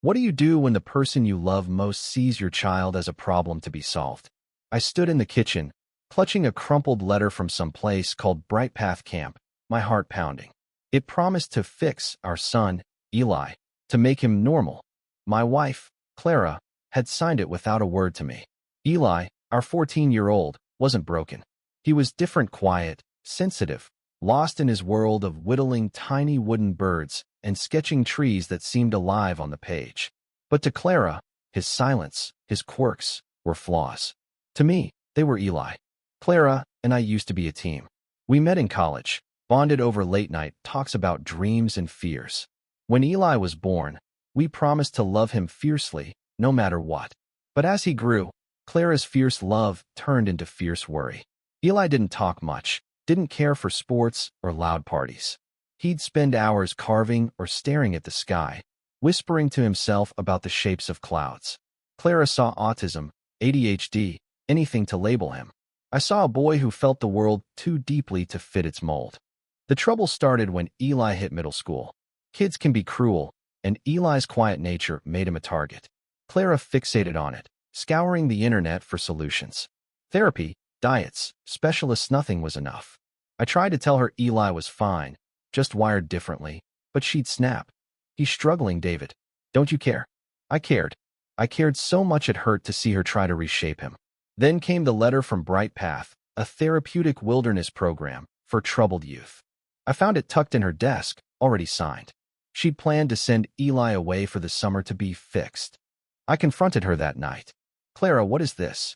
What do you do when the person you love most sees your child as a problem to be solved? I stood in the kitchen, clutching a crumpled letter from some place called Bright Path Camp, my heart pounding. It promised to fix our son, Eli, to make him normal. My wife, Clara, had signed it without a word to me. Eli, our 14-year-old, wasn't broken. He was different, quiet, sensitive, lost in his world of whittling tiny wooden birds and sketching trees that seemed alive on the page. But to Clara, his silence, his quirks, were flaws. To me, they were Eli. Clara and I used to be a team. We met in college, bonded over late-night talks about dreams and fears. When Eli was born, we promised to love him fiercely, no matter what. But as he grew, Clara's fierce love turned into fierce worry. Eli didn't talk much, didn't care for sports or loud parties. He'd spend hours carving or staring at the sky, whispering to himself about the shapes of clouds. Clara saw autism, ADHD, anything to label him. I saw a boy who felt the world too deeply to fit its mold. The trouble started when Eli hit middle school. Kids can be cruel, and Eli's quiet nature made him a target. Clara fixated on it, scouring the internet for solutions. Therapy, diets, specialists, nothing was enough. I tried to tell her Eli was fine, just wired differently, but she'd snap. He's struggling, David. Don't you care? I cared. I cared so much it hurt to see her try to reshape him. Then came the letter from Bright Path, a therapeutic wilderness program for troubled youth. I found it tucked in her desk, already signed. She'd planned to send Eli away for the summer to be fixed. I confronted her that night. Clara, what is this?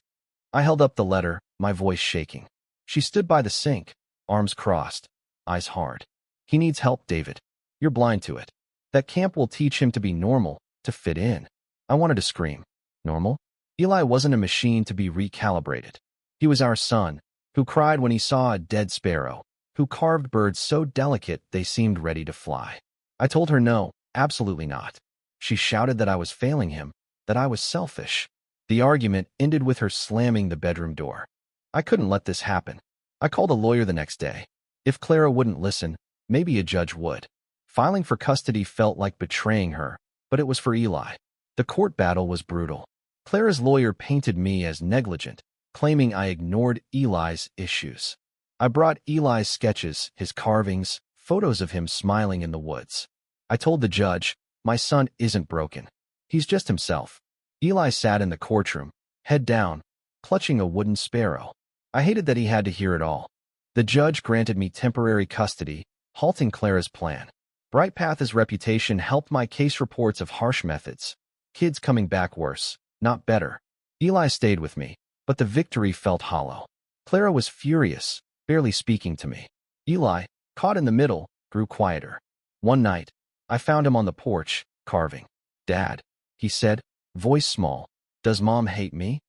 I held up the letter, my voice shaking. She stood by the sink, arms crossed, eyes hard. He needs help, David. You're blind to it. That camp will teach him to be normal, to fit in. I wanted to scream. Normal? Eli wasn't a machine to be recalibrated. He was our son, who cried when he saw a dead sparrow, who carved birds so delicate they seemed ready to fly. I told her no, absolutely not. She shouted that I was failing him, that I was selfish. The argument ended with her slamming the bedroom door. I couldn't let this happen. I called a lawyer the next day. If Clara wouldn't listen, maybe a judge would. Filing for custody felt like betraying her, but it was for Eli. The court battle was brutal. Clara's lawyer painted me as negligent, claiming I ignored Eli's issues. I brought Eli's sketches, his carvings, photos of him smiling in the woods. I told the judge, my son isn't broken. He's just himself. Eli sat in the courtroom, head down, clutching a wooden sparrow. I hated that he had to hear it all. The judge granted me temporary custody, halting Clara's plan. Bright Path's reputation helped my case reports of harsh methods. Kids coming back worse, not better. Eli stayed with me, but the victory felt hollow. Clara was furious, barely speaking to me. Eli, caught in the middle, grew quieter. One night, I found him on the porch, carving. Dad, he said, voice small, does Mom hate me?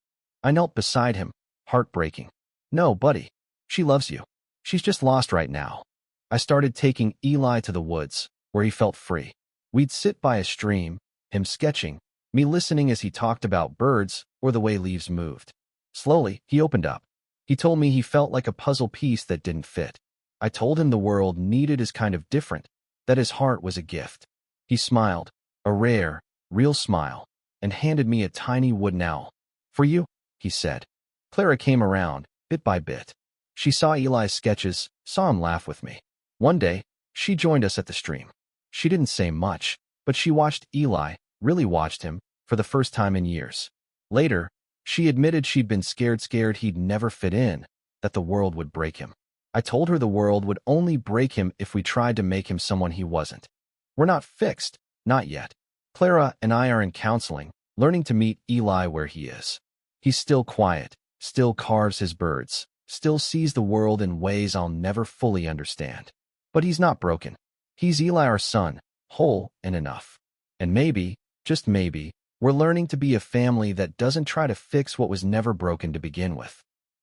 I knelt beside him, heartbreaking. No, buddy. She loves you. She's just lost right now. I started taking Eli to the woods, where he felt free. We'd sit by a stream, him sketching, me listening as he talked about birds or the way leaves moved. Slowly, he opened up. He told me he felt like a puzzle piece that didn't fit. I told him the world needed his kind of different, that his heart was a gift. He smiled, a rare, real smile, and handed me a tiny wooden owl. For you, he said. Clara came around, bit by bit. She saw Eli's sketches, saw him laugh with me. One day, she joined us at the stream. She didn't say much, but she watched Eli, really watched him, for the first time in years. Later, she admitted she'd been scared he'd never fit in, that the world would break him. I told her the world would only break him if we tried to make him someone he wasn't. We're not fixed, not yet. Clara and I are in counseling, learning to meet Eli where he is. He's still quiet, still carves his birds, still sees the world in ways I'll never fully understand. But he's not broken. He's Eli, our son, whole and enough. And maybe, just maybe, we're learning to be a family that doesn't try to fix what was never broken to begin with.